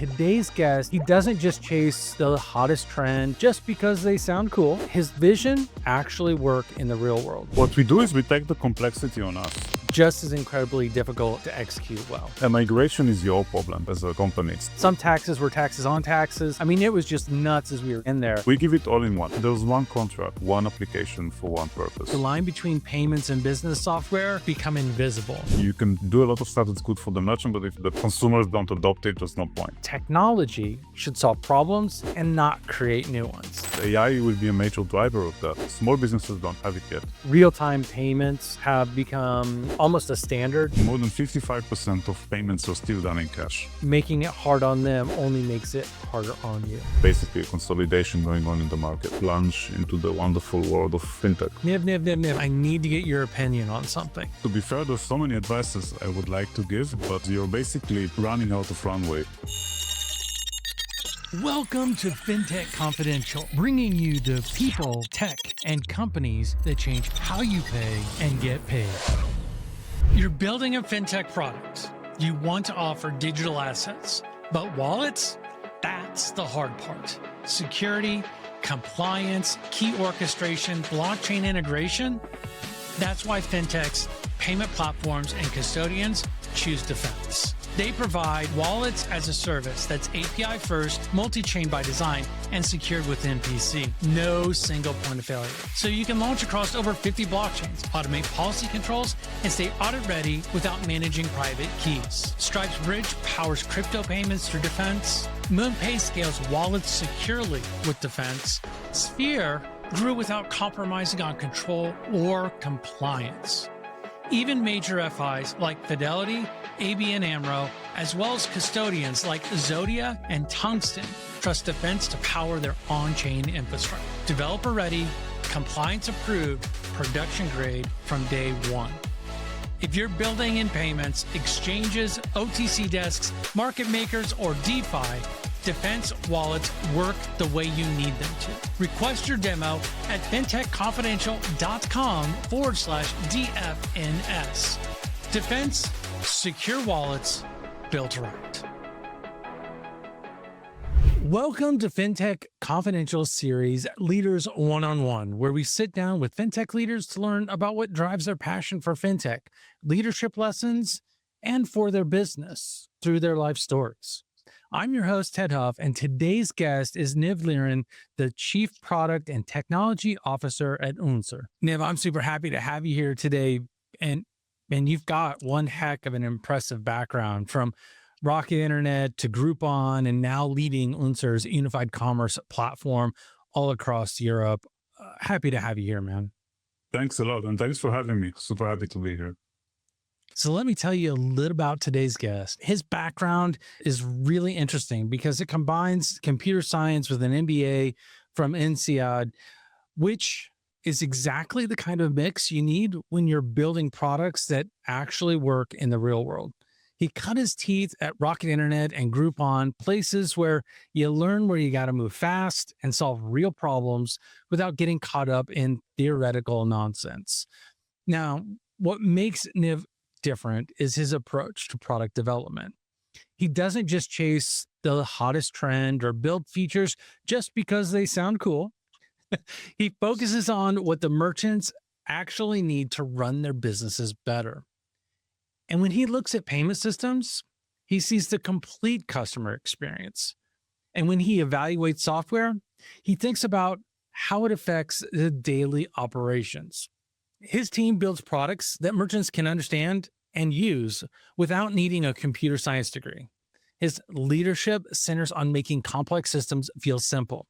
today's guest, he doesn't just chase the hottest trend just because they sound cool. His vision actually work in the real world. What we do is we take the complexity on us. Just as incredibly difficult to execute well. And migration is your problem as a company. Some taxes were taxes on taxes. I mean, it was just nuts as we were in there. We give it all in one. There's one contract, one application for one purpose. The line between payments and business software become invisible. You can do a lot of stuff that's good for the merchant, but if the consumers don't adopt it, there's no point. Technology should solve problems and not create new ones. AI will be a major driver of that. Small businesses don't have it yet. Real-time payments have become almost a standard. More than 55% of payments are still done in cash. Making it hard on them only makes it harder on you. Basically a consolidation going on in the market. Plunge into the wonderful world of fintech. Niv, I need to get your opinion on something. To be fair, there's so many advices I would like to give, but you're basically running out of runway. Welcome to Fintech Confidential, bringing you the people, tech, and companies that change how you pay and get paid. You're building a fintech product. You want to offer digital assets, but wallets? That's the hard part. Security, compliance, key orchestration, blockchain integration? That's why fintechs, payment platforms, and custodians choose Defense. They provide wallets as a service that's API first, multi-chain by design, and secured within PC. No single point of failure. So you can launch across over 50 blockchains, automate policy controls, and stay audit ready without managing private keys. Stripe's Bridge powers crypto payments through Defense. MoonPay scales wallets securely with Defense. Sphere grew without compromising on control or compliance. Even major FIs like Fidelity, ABN AMRO, as well as custodians like Zodia and Tungsten trust Defense to power their on-chain infrastructure. Developer ready, compliance approved, production grade from day one. If you're building in payments, exchanges, OTC desks, market makers, or DeFi, Defense wallets work the way you need them to. Request your demo at fintechconfidential.com/DFNS. Defense, secure wallets built right. Welcome to Fintech Confidential Series Leaders One-on-One, where we sit down with fintech leaders to learn about what drives their passion for fintech, leadership lessons, and for their business through their life stories. I'm your host, Tedd Huff, and today's guest is Niv Liran, the Chief Product and Technology Officer at Unzer. Niv, I'm super happy to have you here today, and you've got one heck of an impressive background from Rocket Internet to Groupon, and now leading Unzer's unified commerce platform all across Europe. Happy to have you here, man. Thanks a lot, and thanks for having me. Super happy to be here. So let me tell you a little about today's guest. His background is really interesting because it combines computer science with an MBA from INSEAD, which is exactly the kind of mix you need when you're building products that actually work in the real world. He cut his teeth at Rocket Internet and Groupon, places where you learn where you got to move fast and solve real problems without getting caught up in theoretical nonsense. Now, what makes Niv different is his approach to product development. He doesn't just chase the hottest trend or build features just because they sound cool. He focuses on what the merchants actually need to run their businesses better. And when he looks at payment systems, he sees the complete customer experience. And when he evaluates software, he thinks about how it affects the daily operations. His team builds products that merchants can understand and use without needing a computer science degree. His leadership centers on making complex systems feel simple.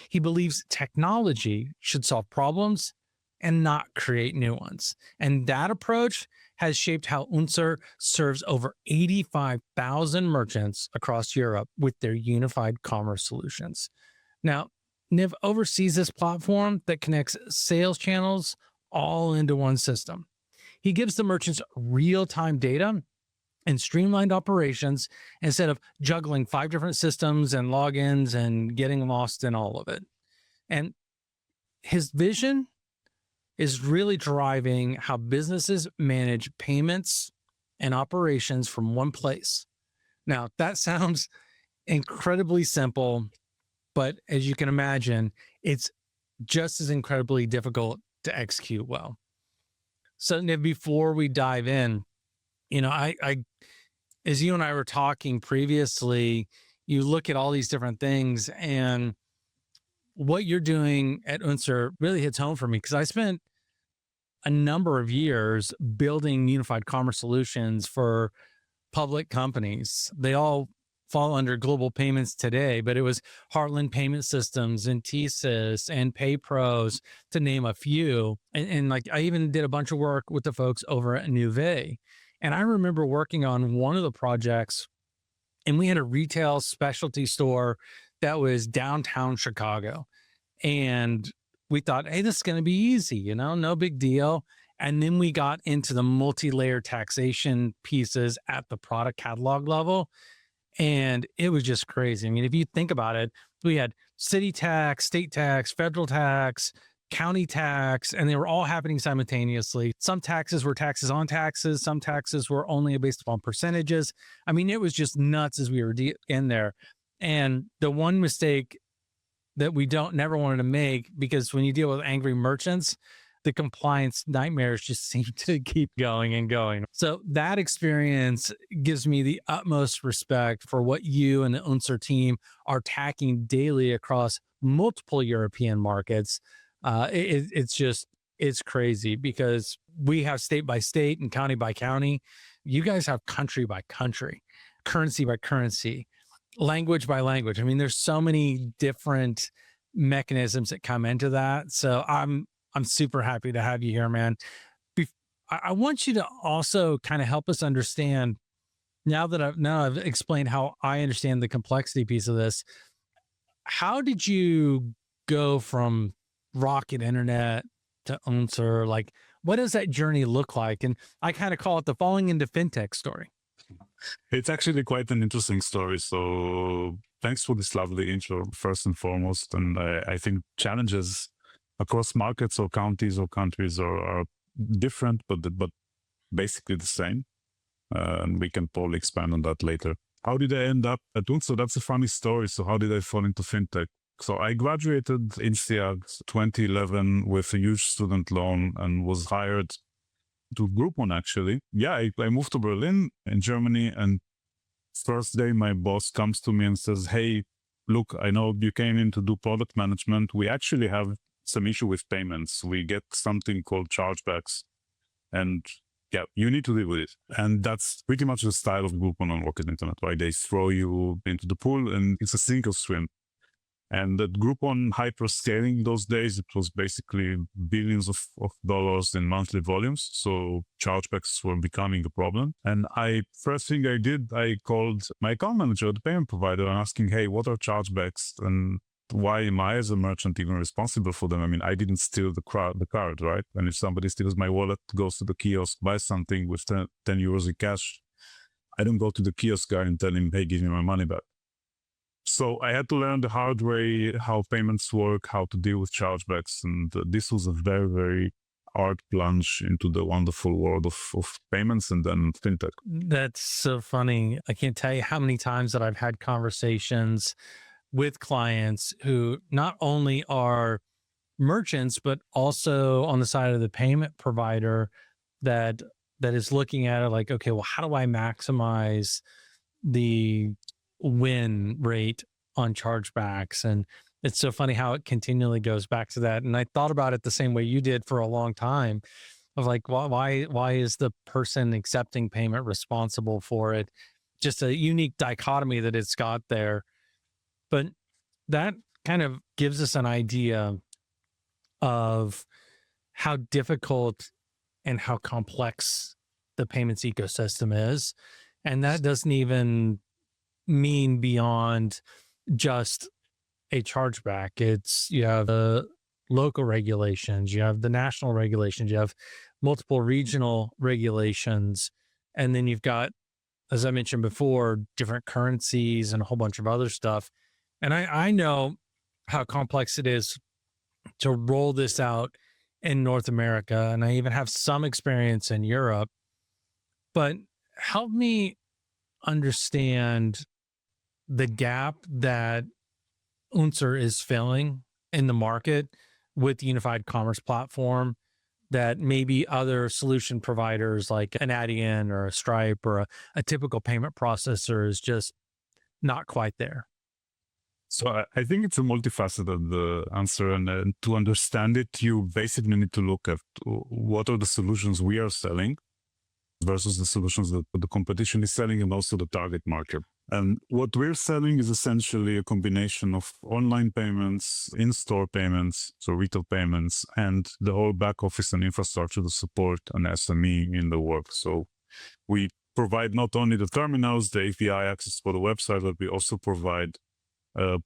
He believes technology should solve problems and not create new ones. And that approach has shaped how Unzer serves over 85,000 merchants across Europe with their unified commerce solutions. Now, Niv oversees this platform that connects sales channels all into one system. He gives the merchants real-time data and streamlined operations instead of juggling 5 different systems and logins and getting lost in all of it. And his vision is really driving how businesses manage payments and operations from one place. Now, that sounds incredibly simple, but as you can imagine, it's just as incredibly difficult to execute well. So Niv, before we dive in, I as you and I were talking previously, you look at all these different things, and what you're doing at Unzer really hits home for me, because I spent a number of years building unified commerce solutions for public companies. They all fall under global payments today, but it was Heartland Payment Systems and TSYS and PayPros, to name a few. And like, I even did a bunch of work with the folks over at Nuve. And I remember working on one of the projects, and we had a retail specialty store that was downtown Chicago. And we thought, hey, this is going to be easy, no big deal. And then we got into the multi-layer taxation pieces at the product catalog level. And it was just crazy. I mean, if you think about it, we had city tax, state tax, federal tax, county tax, and they were all happening simultaneously. Some taxes were taxes on taxes. Some taxes were only based upon percentages. I mean, it was just nuts as we were in there. And the one mistake that we never wanted to make, because when you deal with angry merchants, the compliance nightmares just seem to keep going and going. So that experience gives me the utmost respect for what you and the Unzer team are tackling daily across multiple European markets. It's crazy, because we have state by state and county by county. You guys have country by country, currency by currency, language by language. I mean, there's so many different mechanisms that come into that. So I'm super happy to have you here, man. I want you to also kind of help us understand, now that I've explained how I understand the complexity piece of this, how did you go from Rocket Internet to Unzer? Like, what does that journey look like? And I kind of call it the falling into fintech story. It's actually quite an interesting story. So thanks for this lovely intro, first and foremost. And I think challenges across markets or counties or countries are different, but basically the same. And we can probably expand on that later. How did I end up at Unzer? That's a funny story. So how did I fall into fintech? So I graduated INSEAD 2011 with a huge student loan and was hired to Groupon, actually. Yeah, I moved to Berlin in Germany, and first day my boss comes to me and says, hey, look, I know you came in to do product management. We actually have some issue with payments. We get something called chargebacks, and yeah, you need to deal with it. And that's pretty much the style of Groupon on Rocket Internet, right? They throw you into the pool and it's a sink or swim. And that Groupon hyper-scaling those days, it was basically billions of dollars in monthly volumes. So chargebacks were becoming a problem. And first thing I did, I called my account manager at the payment provider and asking, hey, what are chargebacks? And why am I as a merchant even responsible for them? I mean, I didn't steal the card, right? And if somebody steals my wallet, goes to the kiosk, buys something with 10 euros in cash, I don't go to the kiosk guy and tell him, hey, give me my money back. So I had to learn the hard way how payments work, how to deal with chargebacks. And this was a very, very hard plunge into the wonderful world of payments and then fintech. That's so funny. I can't tell you how many times that I've had conversations with clients who not only are merchants, but also on the side of the payment provider that is looking at it like, okay, well, how do I maximize the win rate on chargebacks? And it's so funny how it continually goes back to that. And I thought about it the same way you did for a long time, of like, why is the person accepting payment responsible for it? Just a unique dichotomy that it's got there. But that kind of gives us an idea of how difficult and how complex the payments ecosystem is. And that doesn't even mean beyond just a chargeback. It's, you have the local regulations, you have the national regulations, you have multiple regional regulations, and then you've got, as I mentioned before, different currencies and a whole bunch of other stuff. And I know how complex it is to roll this out in North America, and I even have some experience in Europe. But help me understand the gap that Unzer is filling in the market with the unified commerce platform that maybe other solution providers like an Adyen or a Stripe or a typical payment processor is just not quite there? So I think it's a multifaceted answer, and to understand it, you basically need to look at what are the solutions we are selling versus the solutions that the competition is selling, and also the target market. And what we're selling is essentially a combination of online payments, in-store payments, so retail payments, and the whole back office and infrastructure to support an SME in the work. So we provide not only the terminals, the API access for the website, but we also provide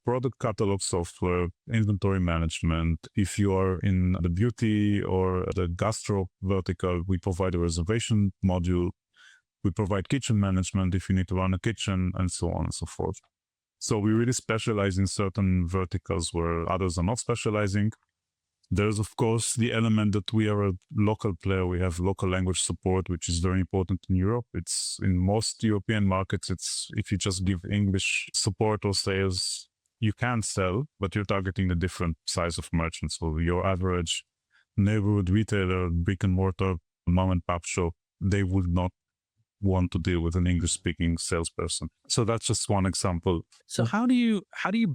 product catalog software, inventory management. If you are in the beauty or the gastro vertical, we provide a reservation module. We provide kitchen management if you need to run a kitchen, and so on and so forth. So we really specialize in certain verticals where others are not specializing. There's, of course, the element that we are a local player. We have local language support, which is very important in Europe. It's in most European markets, it's if you just give English support or sales, you can sell, but you're targeting a different size of merchants. So your average neighborhood retailer, brick and mortar, mom and pop shop, they would not want to deal with an English-speaking salesperson. So that's just one example. So how do you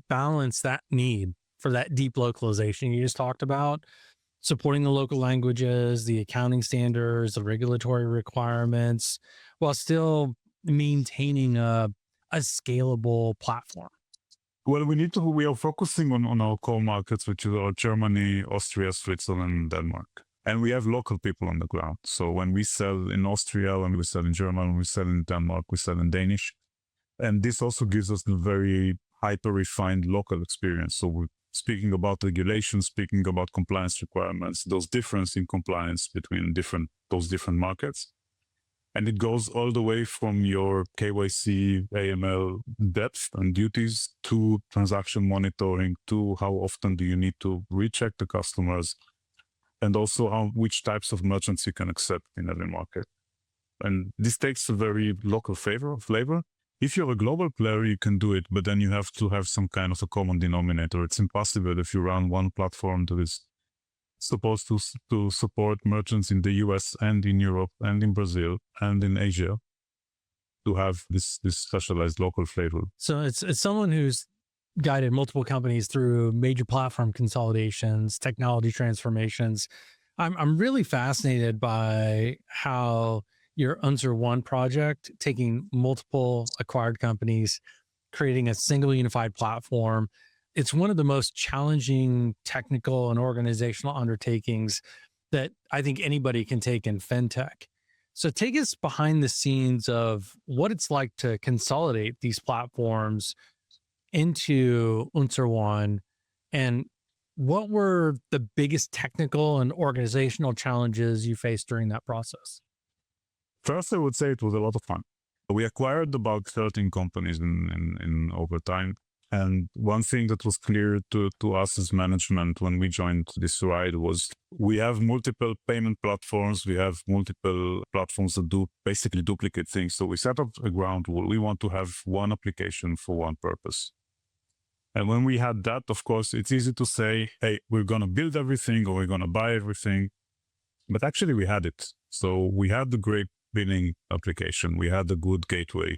balance that need for that deep localization you just talked about, supporting the local languages, the accounting standards, the regulatory requirements, while still maintaining a scalable platform? Well, we are focusing on our core markets, which are Germany, Austria, Switzerland, and Denmark. And we have local people on the ground. So when we sell in Austria, when we sell in German, when we sell in Denmark, we sell in Danish. And this also gives us a very hyper-refined local experience. So we're speaking about regulations, speaking about compliance requirements, those difference in compliance between those different markets. And it goes all the way from your KYC, AML depth and duties to transaction monitoring, to how often do you need to recheck the customers, and also which types of merchants you can accept in every market. And this takes a very local flavor. If you're a global player, you can do it, but then you have to have some kind of a common denominator. It's impossible if you run one platform that is supposed to support merchants in the US and in Europe and in Brazil and in Asia to have this specialized local flavor. So it's someone who's guided multiple companies through major platform consolidations, technology transformations. I'm really fascinated by how your Unzer One project, taking multiple acquired companies, creating a single unified platform. It's one of the most challenging technical and organizational undertakings that I think anybody can take in fintech. So take us behind the scenes of what it's like to consolidate these platforms into Unzer One, and what were the biggest technical and organizational challenges you faced during that process? First, I would say it was a lot of fun. We acquired about 13 companies in over time. And one thing that was clear to us as management when we joined this ride was we have multiple payment platforms. We have multiple platforms that do basically duplicate things. So we set up a ground rule. We want to have one application for one purpose. And when we had that, of course, it's easy to say, hey, we're going to build everything or we're going to buy everything. But actually we had it. So we had the great billing application. We had a good gateway.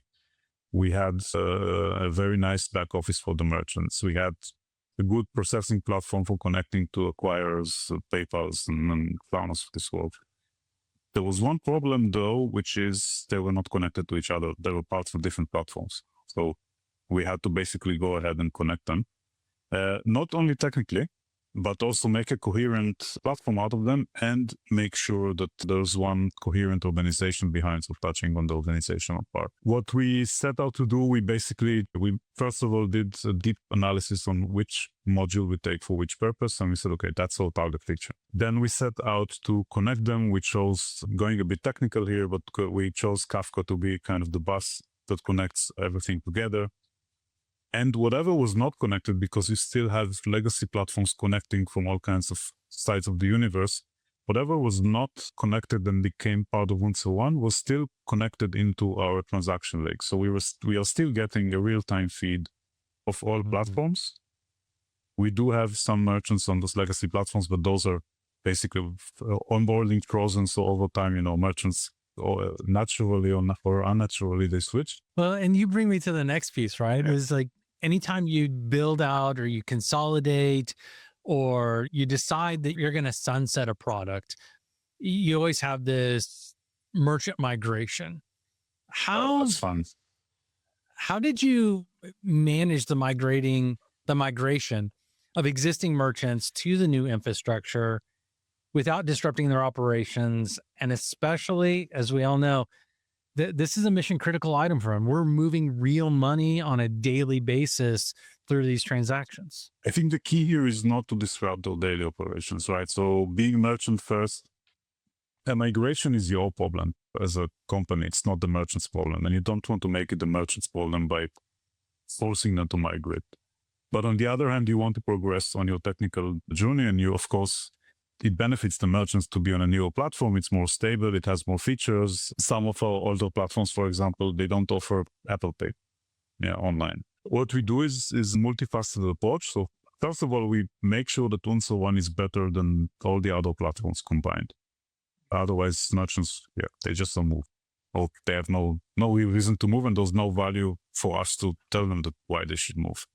We had a very nice back office for the merchants. We had a good processing platform for connecting to acquirers, PayPals, and Klarnas of this world. There was one problem, though, which is they were not connected to each other. They were parts of different platforms. So we had to basically go ahead and connect them. Not only technically, but also make a coherent platform out of them and make sure that there's one coherent organization behind, so touching on the organizational part. What we set out to do, we first of all did a deep analysis on which module we take for which purpose, and we said, okay, that's our target feature. Then we set out to connect them. We chose, going a bit technical here, but we chose Kafka to be kind of the bus that connects everything together. And whatever was not connected, because we still have legacy platforms connecting from all kinds of sides of the universe, whatever was not connected and became part of Unzer One was still connected into our transaction lake. So we are still getting a real-time feed of all platforms. We do have some merchants on those legacy platforms, but those are basically onboarding frozen. So over time, merchants naturally or unnaturally, they switch. Well, and you bring me to the next piece, right? Yeah. It was like anytime you build out or you consolidate or you decide that you're going to sunset a product, you always have this merchant migration. That's fun. How did you manage the migration of existing merchants to the new infrastructure without disrupting their operations? And especially, as we all know, this is a mission critical item for them. We're moving real money on a daily basis through these transactions. I think the key here is not to disrupt their daily operations, right? So being merchant first, a migration is your problem as a company. It's not the merchant's problem. And you don't want to make it the merchant's problem by forcing them to migrate. But on the other hand, you want to progress on your technical journey, and of course, it benefits the merchants to be on a newer platform. It's more stable. It has more features. Some of our older platforms, for example, they don't offer Apple Pay online. What we do is multifaceted approach. So first of all, we make sure that Unzer One is better than all the other platforms combined. Otherwise, merchants, they just don't move. Or they have no real reason to move, and there's no value for us to tell them why they should move.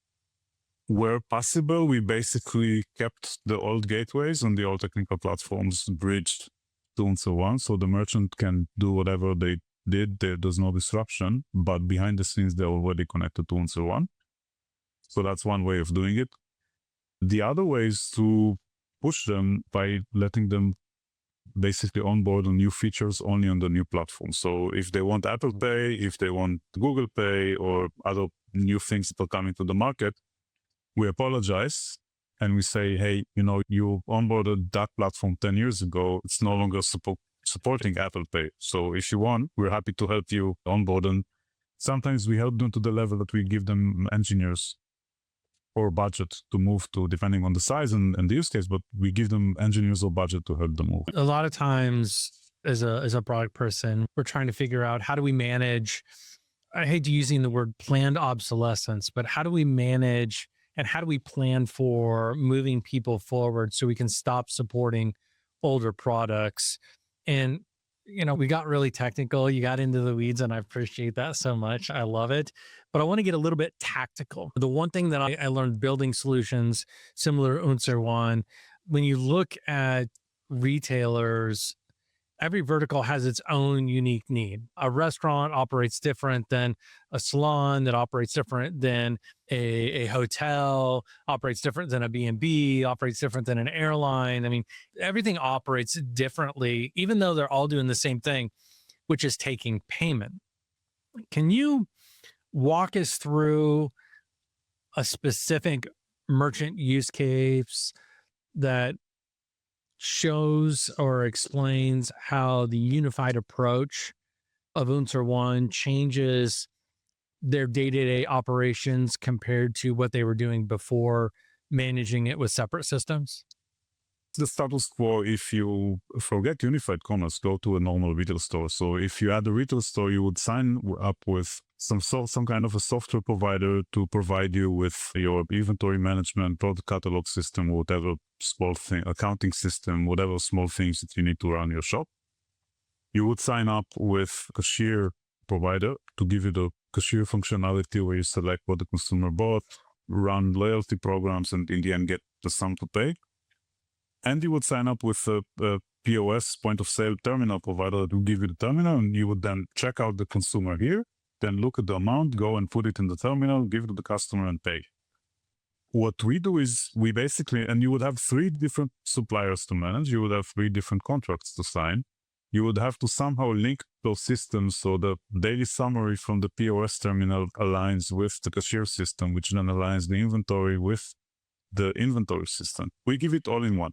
Where possible, we basically kept the old gateways on the old technical platforms bridged to Unzer One, so the merchant can do whatever they did. There's no disruption, but behind the scenes, they're already connected to Unzer One. So that's one way of doing it. The other way is to push them by letting them basically onboard on new features only on the new platform. So if they want Apple Pay, if they want Google Pay, or other new things that are coming to the market, we apologize and we say, hey, you onboarded that platform 10 years ago. It's no longer supporting Apple Pay. So if you want, we're happy to help you onboard. And sometimes we help them to the level that we give them engineers or budget to move to, depending on the size and the use case, but we give them engineers or budget to help them move. A lot of times as a product person, we're trying to figure out how do we manage, I hate using the word planned obsolescence, but how do we manage and how do we plan for moving people forward so we can stop supporting older products? And, we got really technical. You got into the weeds, and I appreciate that so much. I love it. But I want to get a little bit tactical. The one thing that I learned building solutions similar to Unzer One, when you look at retailers, every vertical has its own unique need. A restaurant operates different than a salon, that operates different than a hotel, operates different than a B&B, operates different than an airline. I mean, everything operates differently, even though they're all doing the same thing, which is taking payment. Can you walk us through a specific merchant use case that shows or explains how the unified approach of Unzer One changes their day-to-day operations compared to what they were doing before managing it with separate systems? The status quo, if you forget unified commerce, go to a normal retail store. So if you had a retail store, you would sign up with some kind of a software provider to provide you with your inventory management, product catalog system, whatever small thing, accounting system, whatever small things that you need to run your shop. You would sign up with a cashier provider to give you the cashier functionality where you select what the consumer bought, run loyalty programs, and in the end get the sum to pay. And you would sign up with a POS, point of sale terminal provider that will give you the terminal, and you would then check out the consumer here, then look at the amount, go and put it in the terminal, give it to the customer and pay. What we do is we basically, and you would have 3 different suppliers to manage, you would have 3 different contracts to sign. You would have to somehow link those systems so the daily summary from the POS terminal aligns with the cashier system, which then aligns the inventory with the inventory system. We give it all in one.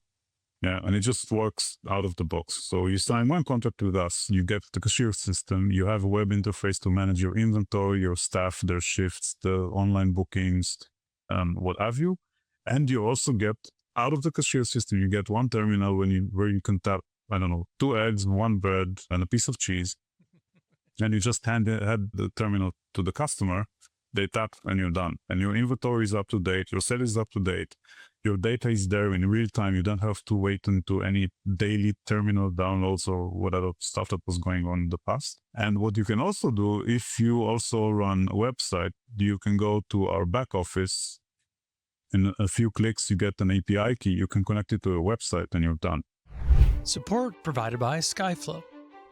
Yeah, and it just works out of the box. So you sign one contract with us, you get the cashier system, you have a web interface to manage your inventory, your staff, their shifts, the online bookings, what have you. And you also get out of the cashier system, you get one terminal where you can tap, 2 eggs, 1 bread, and a piece of cheese. And you just hand the terminal to the customer. They tap and you're done. And your inventory is up to date. Your sale is up to date. Your data is there in real time. You don't have to wait into any daily terminal downloads or whatever stuff that was going on in the past. And what you can also do, if you also run a website, you can go to our back office. In a few clicks, you get an API key. You can connect it to a website and you're done. Support provided by Skyflow.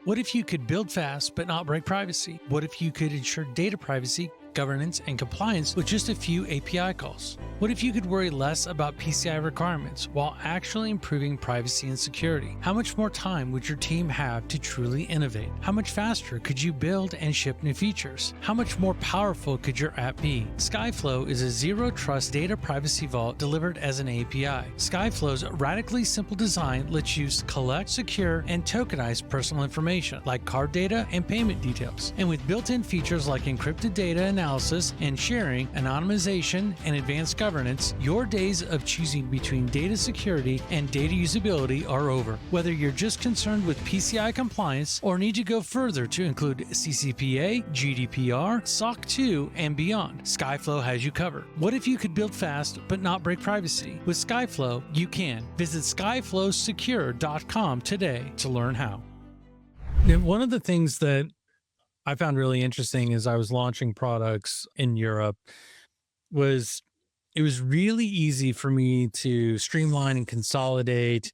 What if you could build fast but not break privacy? What if you could ensure data privacy, governance, and compliance with just a few API calls? What if you could worry less about PCI requirements while actually improving privacy and security? How much more time would your team have to truly innovate? How much faster could you build and ship new features? How much more powerful could your app be? Skyflow is a zero-trust data privacy vault delivered as an API. Skyflow's radically simple design lets you collect, secure, and tokenize personal information like card data and payment details. And with built-in features like encrypted data analysis and sharing, anonymization, and advanced governance, your days of choosing between data security and data usability are over. Whether you're just concerned with PCI compliance or need to go further to include CCPA, GDPR, SOC 2, and beyond, Skyflow has you covered. What if you could build fast but not break privacy? With Skyflow, you can. Visit skyflowsecure.com today to learn how. Now, one of the things that I found really interesting as I was launching products in Europe was it was really easy for me to streamline and consolidate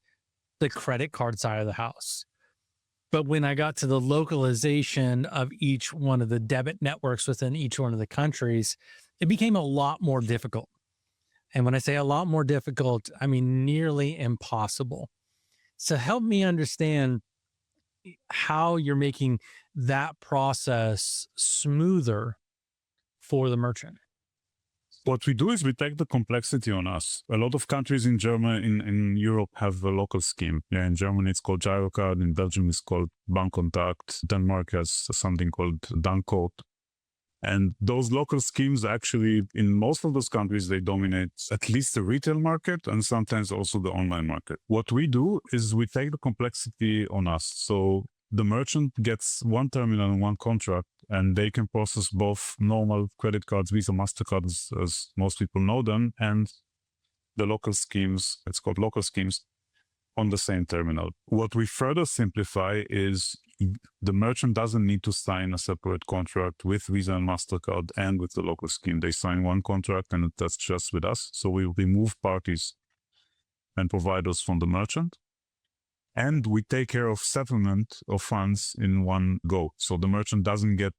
the credit card side of the house. But when I got to the localization of each one of the debit networks within each one of the countries, it became a lot more difficult. And when I say a lot more difficult, I mean nearly impossible. So help me understand how you're making that process smoother for the merchant. What we do is we take the complexity on us. A lot of countries in Germany, in Europe, have a local scheme. Yeah, in Germany, it's called Girocard. In Belgium, it's called Bankkontakt. Denmark has something called Dankort. And those local schemes actually, in most of those countries, they dominate at least the retail market and sometimes also the online market. What we do is we take the complexity on us. So the merchant gets one terminal and one contract, and they can process both normal credit cards, Visa, MasterCard, as most people know them, and the local schemes, it's called local schemes, on the same terminal. What we further simplify is the merchant doesn't need to sign a separate contract with Visa and MasterCard and with the local scheme. They sign one contract and that's just with us. So we remove parties and providers from the merchant. And we take care of settlement of funds in one go. So the merchant doesn't get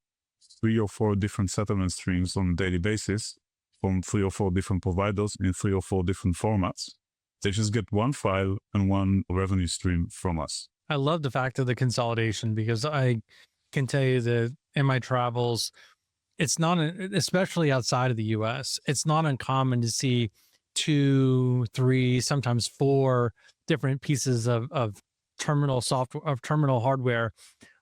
3 or 4 different settlement streams on a daily basis from 3 or 4 different providers in 3 or 4 different formats. They just get one file and one revenue stream from us. I love the fact of the consolidation because I can tell you that in my travels, it's not, especially outside of the US, it's not uncommon to see 2, 3, sometimes 4 different pieces of terminal software, of terminal hardware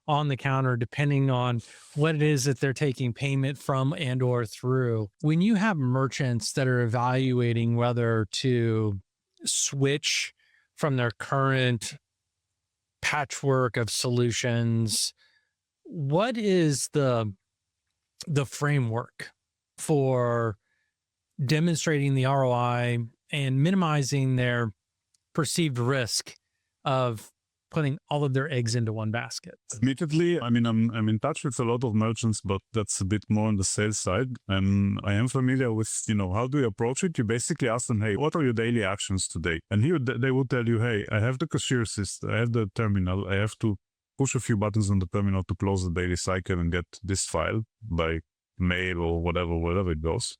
on the counter, depending on what it is that they're taking payment from and or through. When you have merchants that are evaluating whether to switch from their current patchwork of solutions, what is the framework for demonstrating the ROI and minimizing their perceived risk of putting all of their eggs into one basket? Admittedly, I mean, I'm in touch with a lot of merchants, but that's a bit more on the sales side. And I am familiar with, how do you approach it? You basically ask them, hey, what are your daily actions today? And here they will tell you, hey, I have the cashier system, I have the terminal, I have to push a few buttons on the terminal to close the daily cycle and get this file by mail or whatever it goes.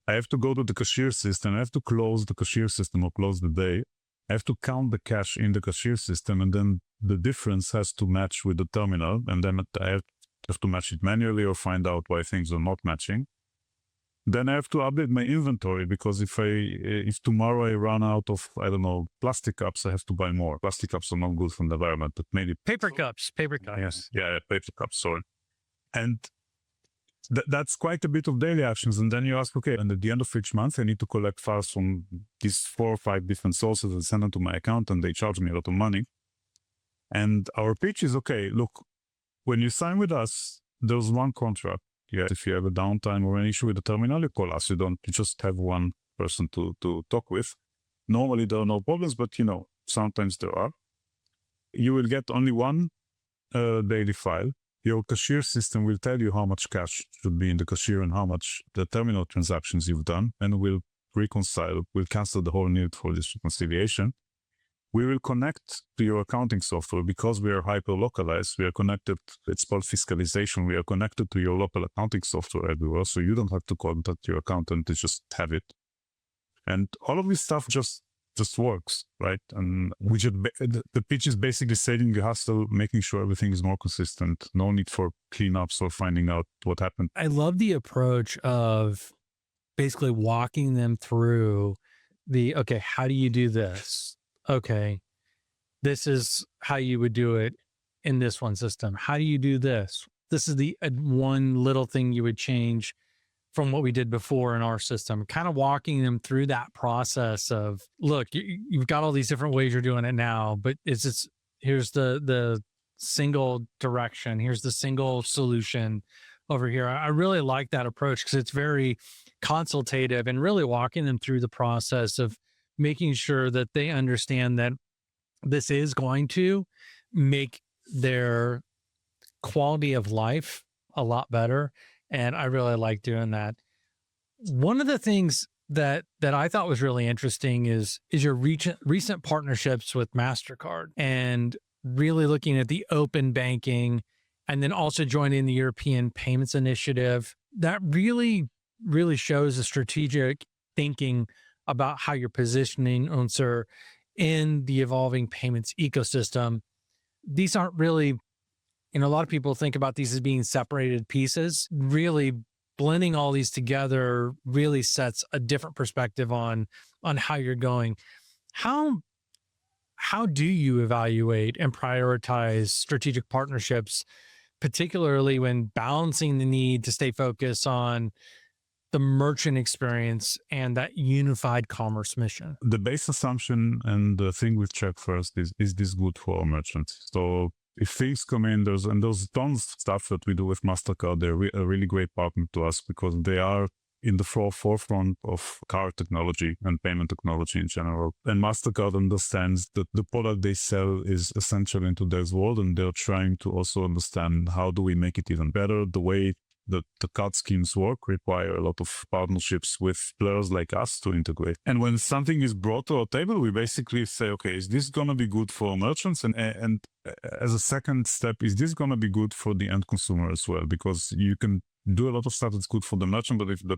I have to go to the cashier system, I have to close the cashier system or close the day. I have to count the cash in the cashier system, and then the difference has to match with the terminal, and then I have to match it manually or find out why things are not matching. Then I have to update my inventory, because if tomorrow I run out of, plastic cups, I have to buy more. Plastic cups are not good for the environment, but maybe... Paper cups. Yes, yeah, paper cups, sorry. And That's quite a bit of daily actions. And then you ask, okay, and at the end of each month, I need to collect files from these 4 or 5 different sources and send them to my account, and they charge me a lot of money. And our pitch is, okay, look, when you sign with us, there's one contract. Yeah, if you have a downtime or an issue with the terminal, you call us. You just have one person to talk with. Normally there are no problems, but sometimes there are. You will get only one daily file. Your cashier system will tell you how much cash should be in the cashier and how much the terminal transactions you've done, and we'll cancel the whole need for this reconciliation. We will connect to your accounting software because we are hyper-localized. We are connected, it's called fiscalization. We are connected to your local accounting software everywhere, so you don't have to contact your accountant to just have it. And all of this stuff just works, right? And the pitch is basically saving the hassle, making sure everything is more consistent. No need for cleanups or finding out what happened. I love the approach of basically walking them through okay, how do you do this? Okay, this is how you would do it in this one system. How do you do this? This is the one little thing you would change from what we did before in our system, kind of walking them through that process of, look, you've got all these different ways you're doing it now, but here's the single direction. Here's the single solution over here. I really like that approach because it's very consultative and really walking them through the process of making sure that they understand that this is going to make their quality of life a lot better. And I really like doing that. One of the things that I thought was really interesting is your recent partnerships with MasterCard and really looking at the open banking and then also joining the European Payments Initiative. That really, really shows a strategic thinking about how you're positioning Unzer in the evolving payments ecosystem. These aren't really, a lot of people think about these as being separated pieces. Really blending all these together really sets a different perspective on how you're going. How do you evaluate and prioritize strategic partnerships, particularly when balancing the need to stay focused on the merchant experience and that unified commerce mission? The base assumption and the thing we check first is this good for our merchants? So if things come in, there's tons of stuff that we do with MasterCard. They're a really great partner to us because they are in the forefront of card technology and payment technology in general. And MasterCard understands that the product they sell is essential in today's world, and they're trying to also understand how do we make it even better. The way that the card schemes work require a lot of partnerships with players like us to integrate. And when something is brought to our table, we basically say, okay, is this going to be good for merchants? And as a second step, is this going to be good for the end consumer as well? Because you can do a lot of stuff that's good for the merchant, but if the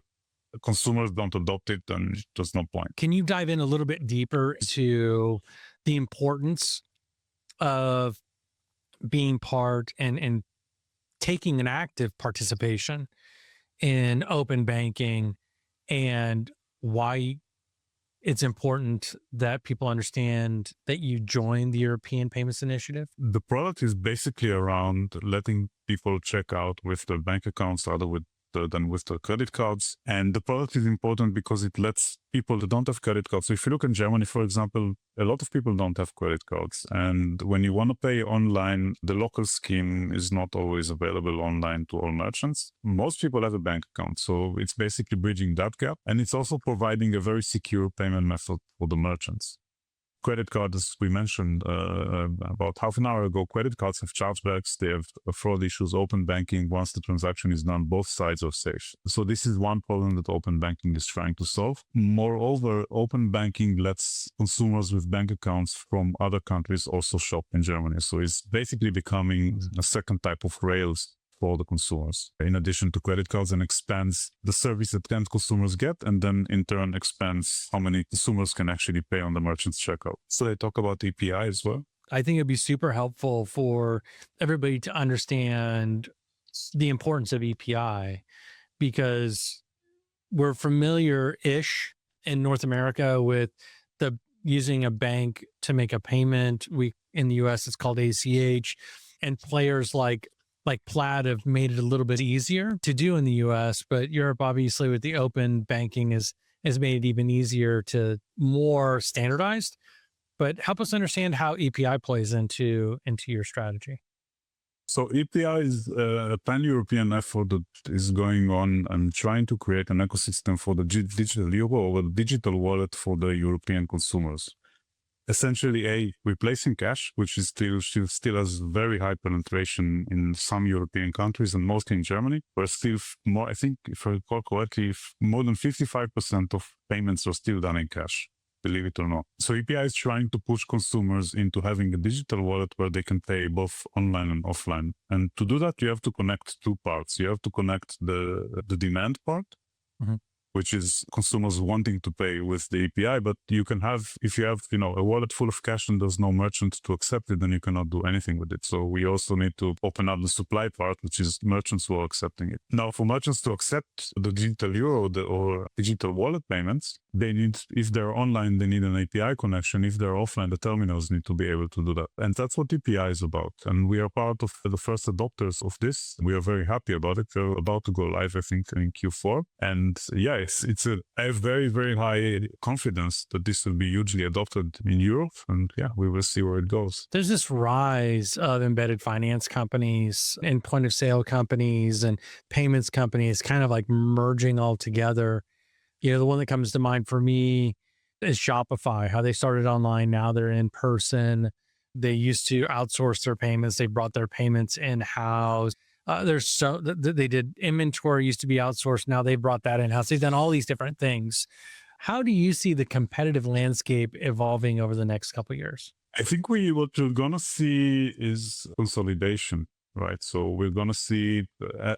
consumers don't adopt it, then there's no point. Can you dive in a little bit deeper to the importance of being part and taking an active participation in open banking and why it's important that people understand that you join the European Payments Initiative? The product is basically around letting people check out with their bank accounts rather than with their credit cards. And the product is important because it lets people that don't have credit cards. So if you look in Germany, for example, a lot of people don't have credit cards. And when you want to pay online, the local scheme is not always available online to all merchants. Most people have a bank account. So it's basically bridging that gap. And it's also providing a very secure payment method for the merchants. Credit cards, as we mentioned about half an hour ago, credit cards have chargebacks, they have fraud issues. Open banking, once the transaction is done, both sides are safe. So this is one problem that open banking is trying to solve. Moreover, open banking lets consumers with bank accounts from other countries also shop in Germany. So it's basically becoming a second type of rails for the consumers, in addition to credit cards, and expands the service that end consumers get, and then in turn expands how many consumers can actually pay on the merchant's checkout. So they talk about API as well. I think it'd be super helpful for everybody to understand the importance of API, because we're familiar-ish in North America with using a bank to make a payment. In the US, it's called ACH, and players like like Plaid have made it a little bit easier to do in the US, but Europe, obviously, with the open banking has made it even easier to more standardized. But help us understand how EPI plays into your strategy. So EPI is a pan-European effort that is going on and trying to create an ecosystem for the digital euro or the digital wallet for the European consumers. Essentially, replacing cash, which is still has very high penetration in some European countries and mostly in Germany, where still more, I think, if I recall correctly, more than 55% of payments are still done in cash, believe it or not. So EPI is trying to push consumers into having a digital wallet where they can pay both online and offline. And to do that, you have to connect two parts. You have to connect the demand part, which is consumers wanting to pay with the API, but you can have, if you have, a wallet full of cash and there's no merchant to accept it, then you cannot do anything with it. So we also need to open up the supply part, which is merchants who are accepting it. Now, for merchants to accept the digital euro or digital wallet payments, they need, if they're online, they need an API connection. If they're offline, the terminals need to be able to do that. And that's what API is about. And we are part of the first adopters of this. We are very happy about it. We're about to go live, I think, in Q4. And yeah, I have very, very high confidence that this will be hugely adopted in Europe. And yeah, we will see where it goes. There's this rise of embedded finance companies and point of sale companies and payments companies kind of like merging all together. The one that comes to mind for me is Shopify, how they started online. Now they're in person. They used to outsource their payments. They brought their payments in-house. They did inventory, used to be outsourced. Now they brought that in-house. They've done all these different things. How do you see the competitive landscape evolving over the next couple of years? I think what you're going to see is consolidation, right? So we're going to see,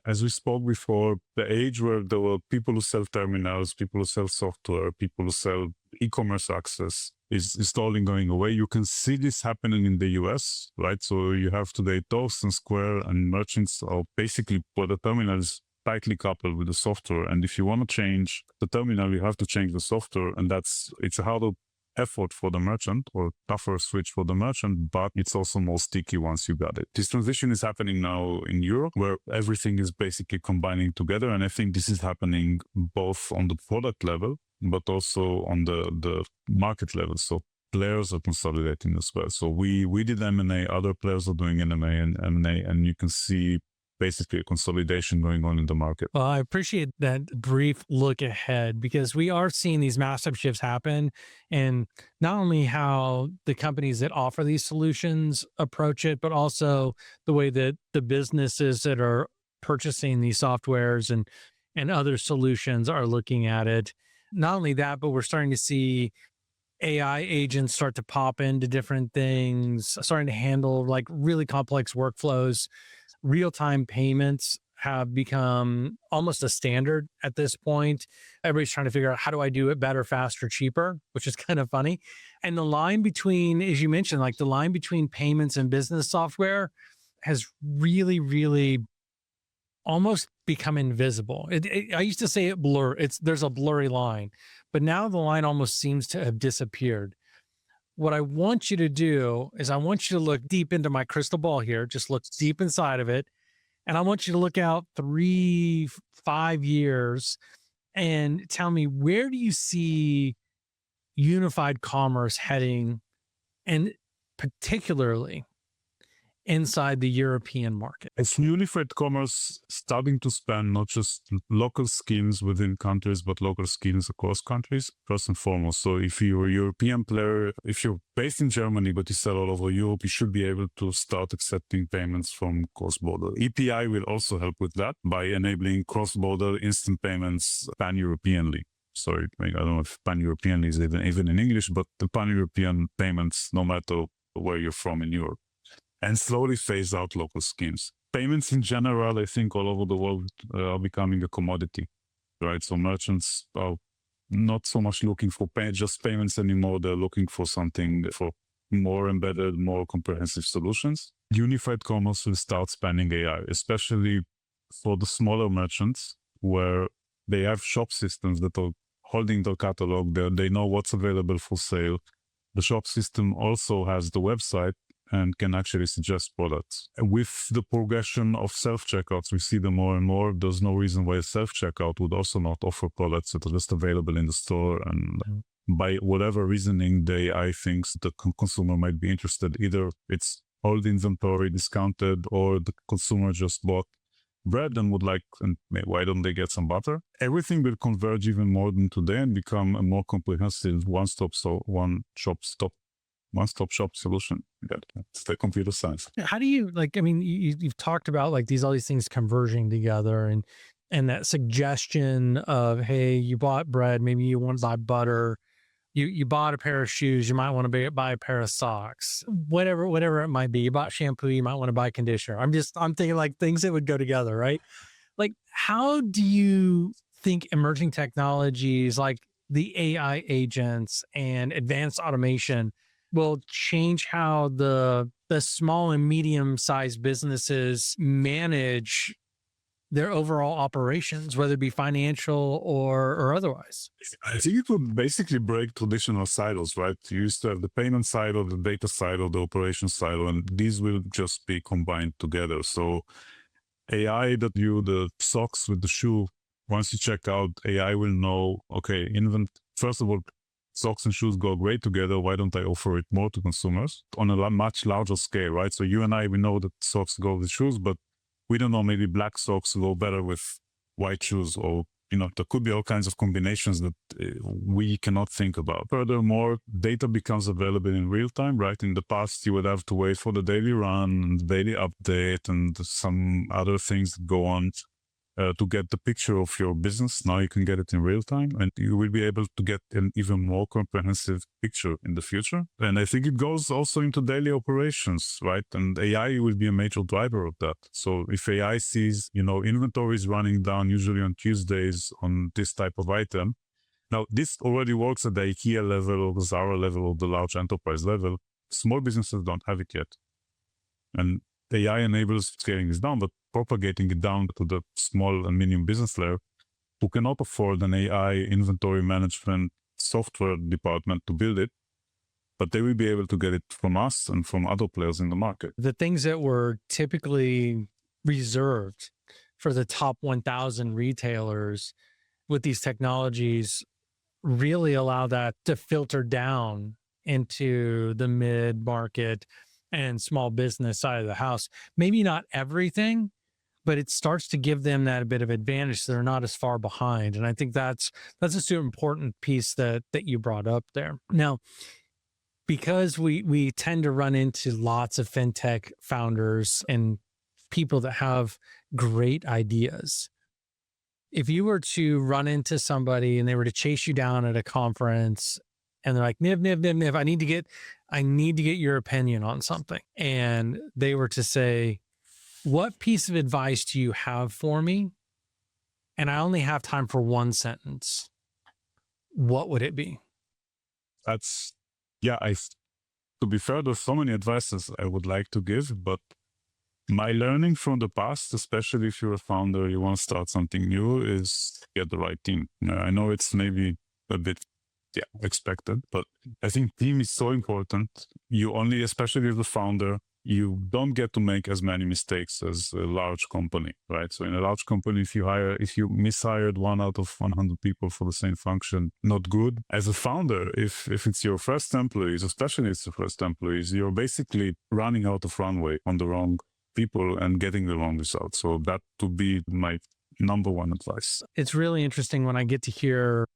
as we spoke before, the age where there were people who sell terminals, people who sell software, people who sell e-commerce access is slowly going away. You can see this happening in the US, right? So you have today Toast and Square and merchants are basically where the terminal is tightly coupled with the software. And if you want to change the terminal, you have to change the software. And it's a harder effort for the merchant or tougher switch for the merchant, but it's also more sticky once you got it. This transition is happening now in Europe where everything is basically combining together. And I think this is happening both on the product level, but also on the market level. So players are consolidating as well. So we did M&A, other players are doing M&A, and you can see basically a consolidation going on in the market. Well, I appreciate that brief look ahead because we are seeing these massive shifts happen, and not only how the companies that offer these solutions approach it, but also the way that the businesses that are purchasing these softwares and other solutions are looking at it. Not only that, but we're starting to see AI agents start to pop into different things, starting to handle like really complex workflows. Real-time payments have become almost a standard at this point. Everybody's trying to figure out, how do I do it better, faster, cheaper, which is kind of funny. And the line between, as you mentioned, like the line between payments and business software has really, really almost become invisible. I used to say there's a blurry line, but now the line almost seems to have disappeared. What I want you to do is I want you to look deep into my crystal ball here, just look deep inside of it. And I want you to look out 3-5 years and tell me, where do you see unified commerce heading, and particularly inside the European market? It's unified commerce starting to span not just local schemes within countries, but local schemes across countries, first and foremost. So if you're a European player, if you're based in Germany, but you sell all over Europe, you should be able to start accepting payments from cross-border. EPI will also help with that by enabling cross-border instant payments pan-Europeanly. Sorry, I don't know if pan-European is even in English, but the pan-European payments, no matter where you're from in Europe. And slowly phase out local schemes. Payments in general, I think all over the world are becoming a commodity, right? So merchants are not so much looking for just payments anymore. They're looking for something for more embedded, more comprehensive solutions. Unified commerce will start spanning AI, especially for the smaller merchants where they have shop systems that are holding their catalog. They know what's available for sale. The shop system also has the website, and can actually suggest products. With the progression of self-checkouts, we see them more and more. There's no reason why a self-checkout would also not offer products that are just available in the store. And by whatever reasoning, the AI thinks the consumer might be interested. Either it's all the inventory discounted, or the consumer just bought bread and would like, and why don't they get some butter? Everything will converge even more than today and become a more comprehensive one-stop shop solution. That's the computer science. How do you you've talked about like all these things converging together, and that suggestion of, hey, you bought bread, maybe you want to buy butter, you bought a pair of shoes, you might want to buy a pair of socks, whatever it might be. You bought shampoo, you might want to buy conditioner. I'm thinking like things that would go together, right? Like, how do you think emerging technologies like the AI agents and advanced automation will change how the small and medium-sized businesses manage their overall operations, whether it be financial or otherwise? I think it would basically break traditional silos, right? You used to have the payment silo, the data silo, the operation silo, and these will just be combined together. So AI that you, the socks with the shoe, once you check out, AI will know, okay, first of all, socks and shoes go great together. Why don't I offer it more to consumers on a much larger scale, right? So you and I, we know that socks go with shoes, but we don't know, maybe black socks go better with white shoes, or, there could be all kinds of combinations that we cannot think about. Furthermore, data becomes available in real time, right? In the past, you would have to wait for the daily run, and daily update, and some other things that go on to get the picture of your business. Now you can get it in real time, and you will be able to get an even more comprehensive picture in the future. And I think it goes also into daily operations, right? And AI will be a major driver of that. So if AI sees, inventory is running down usually on Tuesdays on this type of item. Now, this already works at the IKEA level or the Zara level or the large enterprise level. Small businesses don't have it yet. And AI enables scaling this down, but propagating it down to the small and medium business layer who cannot afford an AI inventory management software department to build it, but they will be able to get it from us and from other players in the market. The things that were typically reserved for the top 1,000 retailers with these technologies really allow that to filter down into the mid-market and small business side of the house. Maybe not everything, but it starts to give them that a bit of advantage. So they're not as far behind. And I think that's a super important piece that you brought up there. Now, because we tend to run into lots of fintech founders and people that have great ideas. If you were to run into somebody and they were to chase you down at a conference and they're like, Niv, I need to get your opinion on something. And they were to say, what piece of advice do you have for me? And I only have time for one sentence. What would it be? To be fair, there's so many advices I would like to give, but my learning from the past, especially if you're a founder, you want to start something new, is get the right team. I know it's maybe a bit expected, but I think team is so important. You only, especially as a founder, you don't get to make as many mistakes as a large company, right? So in a large company, if you mishired 1 out of 100 people for the same function, not good. As a founder, if it's your first employees, especially it's the first employees, you're basically running out of runway on the wrong people and getting the wrong results. So that would be my number one advice. It's really interesting when I get to hear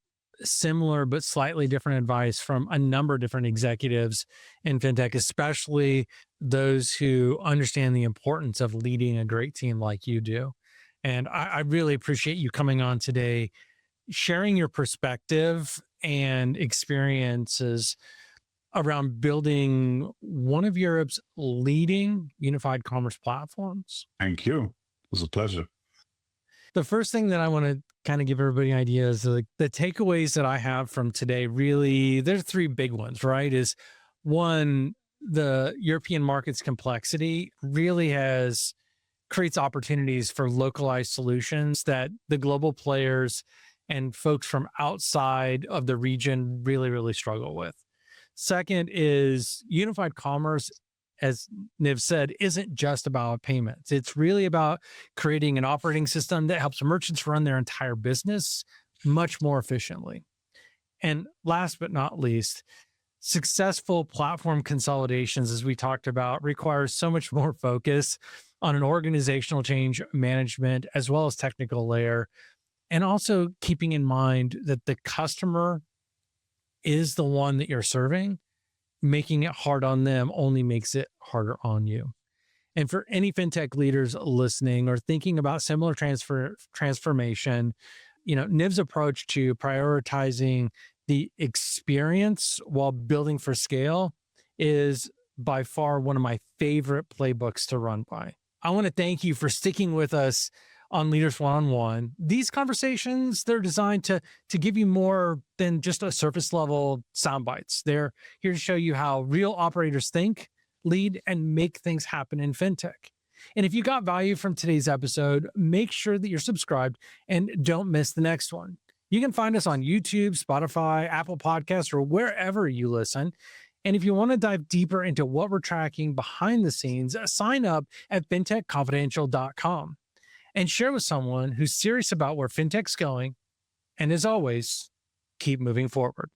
similar but slightly different advice from a number of different executives in fintech, especially those who understand the importance of leading a great team like you do. And I really appreciate you coming on today, sharing your perspective and experiences around building one of Europe's leading unified commerce platforms. Thank you. It was a pleasure. The first thing that I want to kind of give everybody an idea is the takeaways that I have from today. Really, there's 3 big ones, right? Is one, the European market's complexity really creates opportunities for localized solutions that the global players and folks from outside of the region really, really struggle with. Second is unified commerce as Niv said, isn't just about payments. It's really about creating an operating system that helps merchants run their entire business much more efficiently. And last but not least, successful platform consolidations, as we talked about, requires so much more focus on an organizational change management as well as technical layer, and also keeping in mind that the customer is the one that you're serving. Making it hard on them only makes it harder on you. And for any fintech leaders listening or thinking about similar transformation, Niv's approach to prioritizing the experience while building for scale is by far one of my favorite playbooks to run by. I want to thank you for sticking with us on Leaders One-on-One. These conversations, they're designed to give you more than just a surface level sound bites. They're here to show you how real operators think, lead, and make things happen in fintech. And if you got value from today's episode, make sure that you're subscribed and don't miss the next one. You can find us on YouTube, Spotify, Apple Podcasts, or wherever you listen. And if you want to dive deeper into what we're tracking behind the scenes, sign up at Fintech-Confidential.com and share with someone who's serious about where fintech's going. And as always, keep moving forward.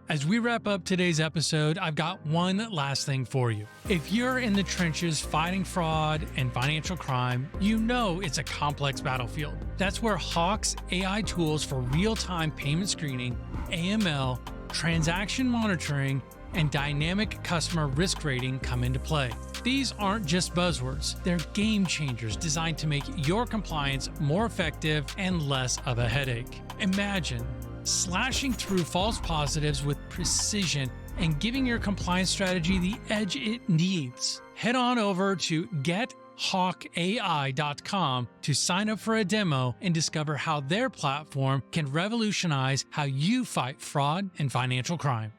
As we wrap up today's episode, I've got one last thing for you. If you're in the trenches fighting fraud and financial crime, you know it's a complex battlefield. That's where Hawk's AI tools for real-time payment screening, AML, transaction monitoring, and dynamic customer risk rating come into play. These aren't just buzzwords, they're game changers designed to make your compliance more effective and less of a headache. Imagine slashing through false positives with precision and giving your compliance strategy the edge it needs. Head on over to gethawkai.com to sign up for a demo and discover how their platform can revolutionize how you fight fraud and financial crime.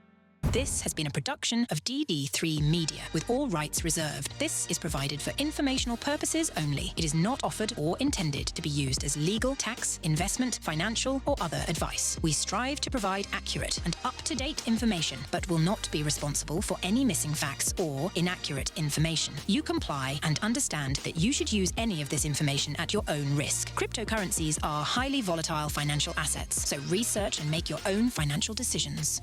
This has been a production of DD3 Media, with all rights reserved. This is provided for informational purposes only. It is not offered or intended to be used as legal, tax, investment, financial, or other advice. We strive to provide accurate and up-to-date information, but will not be responsible for any missing facts or inaccurate information. You comply and understand that you should use any of this information at your own risk. Cryptocurrencies are highly volatile financial assets, so research and make your own financial decisions.